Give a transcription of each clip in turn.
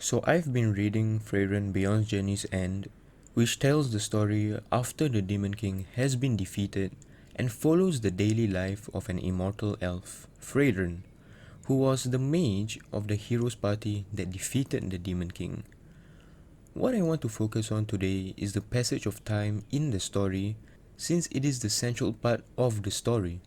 So I've been reading Frieren Beyond Journey's End, which tells the story after the Demon King has been defeated and follows the daily life of an immortal elf, Frieren, who was the mage of the hero's party that defeated the Demon King. What I want to focus on today is the passage of time in the story, since it is the central part of the story.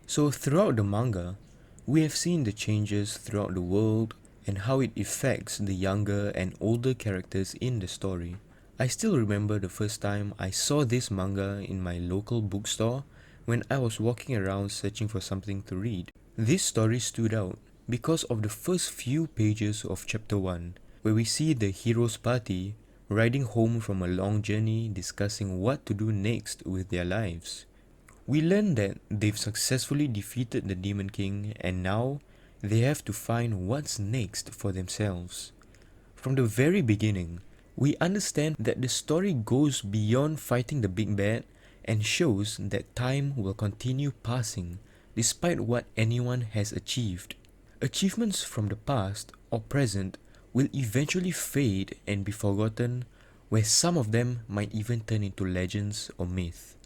So throughout the manga, we have seen the changes throughout the world and how it affects the younger and older characters in the story. I still remember the first time I saw this manga in my local bookstore when I was walking around searching for something to read. This story stood out because of the first few pages of chapter 1, where we see the hero's party riding home from a long journey discussing what to do next with their lives. We learn that they've successfully defeated the Demon King and now they have to find what's next for themselves. From the very beginning, we understand that the story goes beyond fighting the big bad and shows that time will continue passing despite what anyone has achieved. Achievements from the past or present will eventually fade and be forgotten, where some of them might even turn into legends or myth.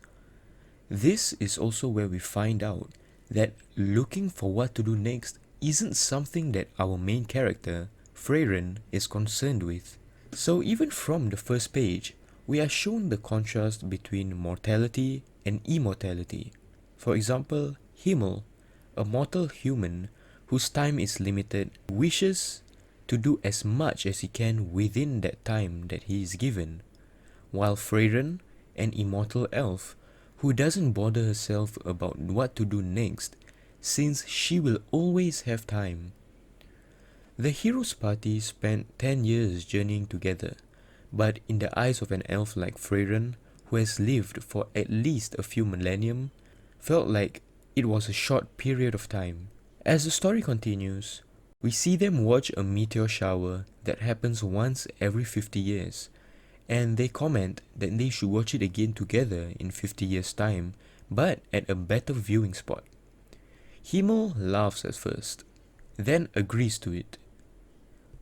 This is also where we find out that looking for what to do next isn't something that our main character, Frieren, is concerned with. So even from the first page, we are shown the contrast between mortality and immortality. For example, Himmel, a mortal human whose time is limited, wishes to do as much as he can within that time that he is given, while Frieren, an immortal elf, who doesn't bother herself about what to do next, since she will always have time. The hero's party spent 10 years journeying together, but in the eyes of an elf like Frieren, who has lived for at least a few millennium, felt like it was a short period of time. As the story continues, we see them watch a meteor shower that happens once every 50 years, and they comment that they should watch it again together in 50 years' time, but at a better viewing spot. Himmel laughs at first, then agrees to it.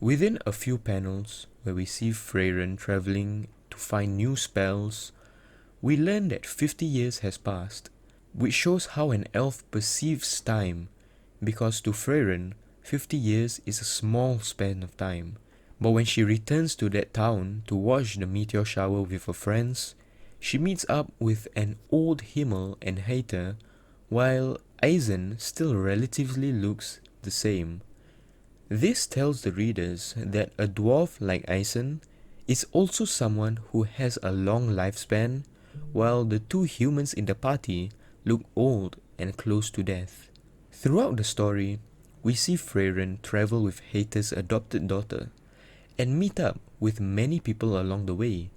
Within a few panels, where we see Frieren travelling to find new spells, we learn that 50 years has passed, which shows how an elf perceives time, because to Frieren, 50 years is a small span of time. But when she returns to that town to watch the meteor shower with her friends, she meets up with an old Himmel and Hater, while Eisen still relatively looks the same. This tells the readers that a dwarf like Eisen is also someone who has a long lifespan, while the two humans in the party look old and close to death. Throughout the story, we see Frieren travel with Hater's adopted daughter, and meet up with many people along the way.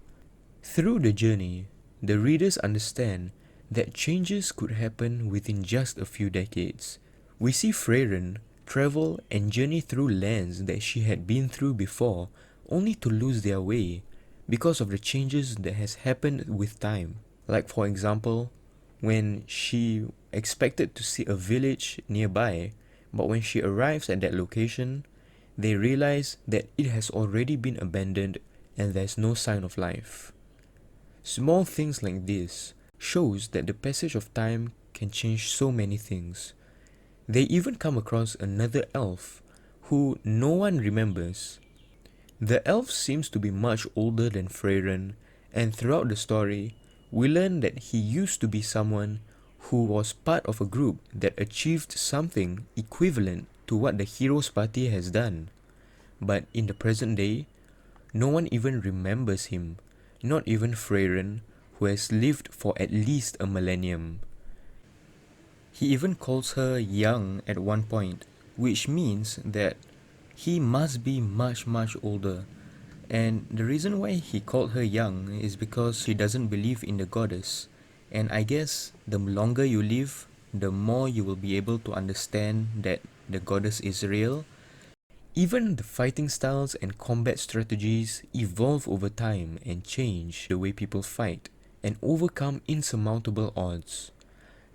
Through the journey, the readers understand that changes could happen within just a few decades. We see Frieren travel and journey through lands that she had been through before, only to lose their way because of the changes that has happened with time. Like for example, when she expected to see a village nearby, but when she arrives at that location, they realize that it has already been abandoned and there's no sign of life. Small things like this shows that the passage of time can change so many things. They even come across another elf who no one remembers. The elf seems to be much older than Frieren, and throughout the story, we learn that he used to be someone who was part of a group that achieved something equivalent to what the hero's party has done. But in the present day, no one even remembers him, not even Frieren, who has lived for at least a millennium. He even calls her young at one point, which means that he must be much older. And the reason why he called her young is because she doesn't believe in the goddess. And I guess the longer you live, the more you will be able to understand that the goddess is real. Even the fighting styles and combat strategies evolve over time and change the way people fight and overcome insurmountable odds.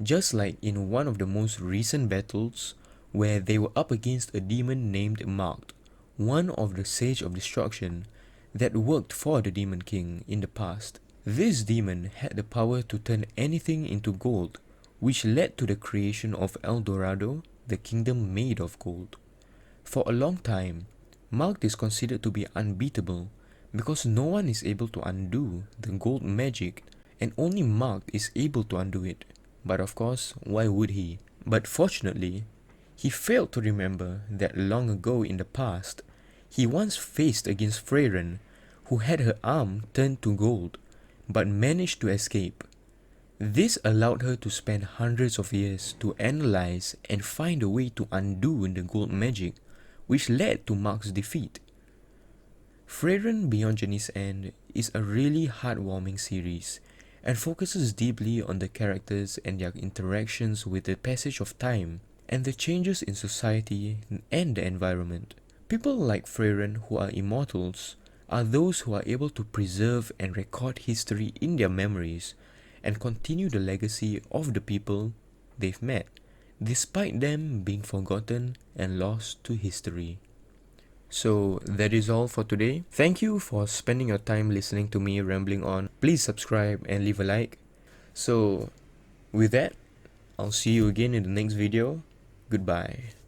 Just like in one of the most recent battles, where they were up against a demon named Marked, one of the Sage of Destruction that worked for the Demon King in the past. This demon had the power to turn anything into gold, which led to the creation of El Dorado, the kingdom made of gold. For a long time, Marked is considered to be unbeatable because no one is able to undo the gold magic and only Marked is able to undo it. But of course, why would he? But fortunately, he failed to remember that long ago in the past, he once faced against Frieren, who had her arm turned to gold, but managed to escape. This allowed her to spend hundreds of years to analyze and find a way to undo the gold magic, which led to Mark's defeat. Frieren Beyond Journey's End is a really heartwarming series and focuses deeply on the characters and their interactions with the passage of time and the changes in society and the environment. People like Frieren who are immortals are those who are able to preserve and record history in their memories and continue the legacy of the people they've met, despite them being forgotten and lost to history. So that is all for today. Thank you for spending your time listening to me rambling on. Please subscribe and leave a like. So with that, I'll see you again in the next video. Goodbye.